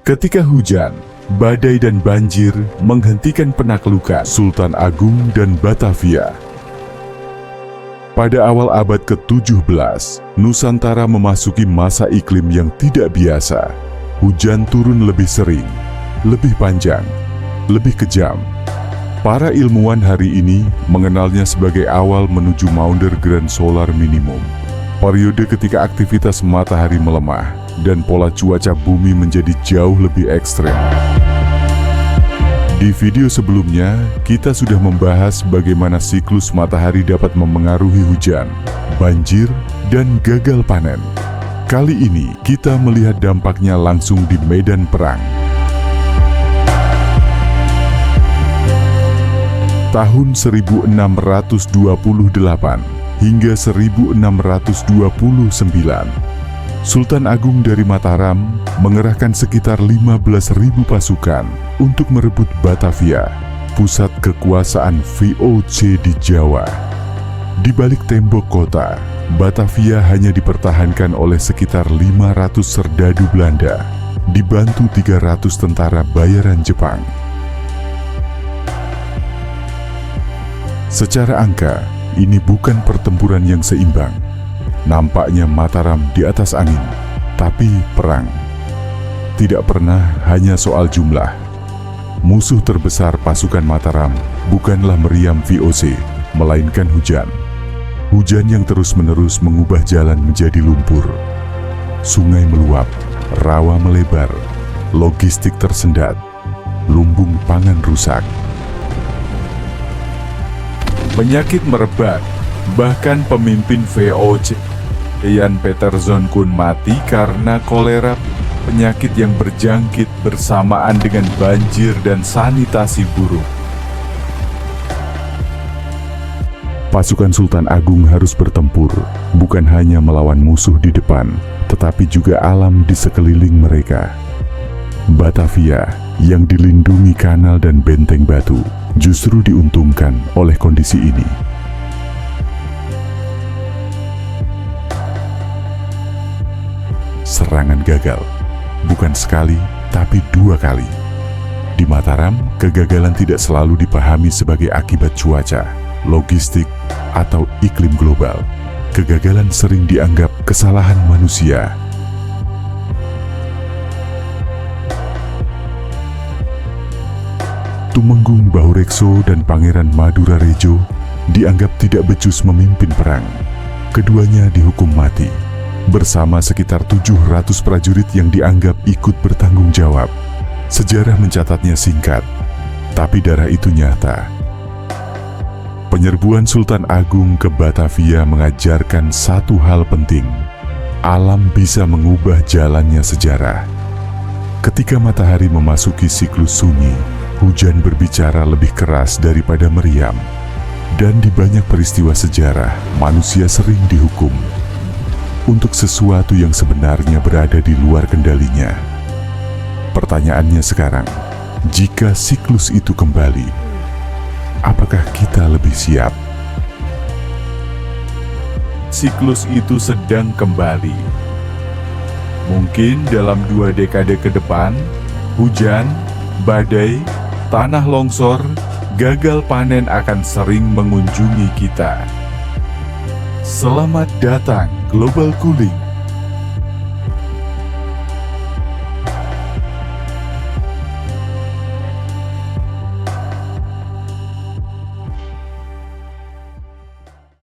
Ketika hujan, badai dan banjir menghentikan penaklukan Sultan Agung dan Batavia. Pada awal abad ke-17, Nusantara memasuki masa iklim yang tidak biasa. Hujan turun lebih sering, lebih panjang, lebih kejam. Para ilmuwan hari ini mengenalnya sebagai awal menuju maunder grand solar minimum. Periode ketika aktivitas matahari melemah dan pola cuaca bumi menjadi jauh lebih ekstrem. Di video sebelumnya, kita sudah membahas bagaimana siklus matahari dapat memengaruhi hujan, banjir, dan gagal panen. Kali ini, kita melihat dampaknya langsung di medan perang. Tahun 1628 hingga 1629, Sultan Agung dari Mataram mengerahkan sekitar 15.000 pasukan untuk merebut Batavia, pusat kekuasaan VOC di Jawa. Di balik tembok kota, Batavia hanya dipertahankan oleh sekitar 500 serdadu Belanda, dibantu 300 tentara bayaran Jepang. Secara angka, ini bukan pertempuran yang seimbang. Nampaknya Mataram di atas angin, tapi perang tidak pernah hanya soal jumlah. Musuh terbesar pasukan Mataram bukanlah meriam VOC, melainkan hujan. Hujan yang terus-menerus mengubah jalan menjadi lumpur. Sungai meluap, rawa melebar, logistik tersendat, lumbung pangan rusak. Penyakit merebak, bahkan pemimpin VOC, Jan Peterson Koen mati karena kolera, penyakit yang berjangkit bersamaan dengan banjir dan sanitasi buruk. Pasukan Sultan Agung harus bertempur, bukan hanya melawan musuh di depan, tetapi juga alam di sekeliling mereka. Batavia, yang dilindungi kanal dan benteng batu, justru diuntungkan oleh kondisi ini. Serangan gagal, bukan sekali, tapi 2 kali. Di Mataram, kegagalan tidak selalu dipahami sebagai akibat cuaca, logistik, atau iklim global. Kegagalan sering dianggap kesalahan manusia. Tumenggung Bahurekso dan Pangeran Madurarejo dianggap tidak becus memimpin perang. Keduanya dihukum mati, bersama sekitar 700 prajurit yang dianggap ikut bertanggung jawab. Sejarah mencatatnya singkat, tapi darah itu nyata. Penyerbuan Sultan Agung ke Batavia mengajarkan satu hal penting: alam bisa mengubah jalannya sejarah. Ketika matahari memasuki siklus sunyi, hujan berbicara lebih keras daripada meriam. Dan di banyak peristiwa sejarah, manusia sering dihukum untuk sesuatu yang sebenarnya berada di luar kendalinya. Pertanyaannya sekarang, jika siklus itu kembali, apakah kita lebih siap? Siklus itu sedang kembali. Mungkin dalam 2 dekade ke depan, hujan, badai, tanah longsor, gagal panen akan sering mengunjungi kita. Selamat datang Global Cooling.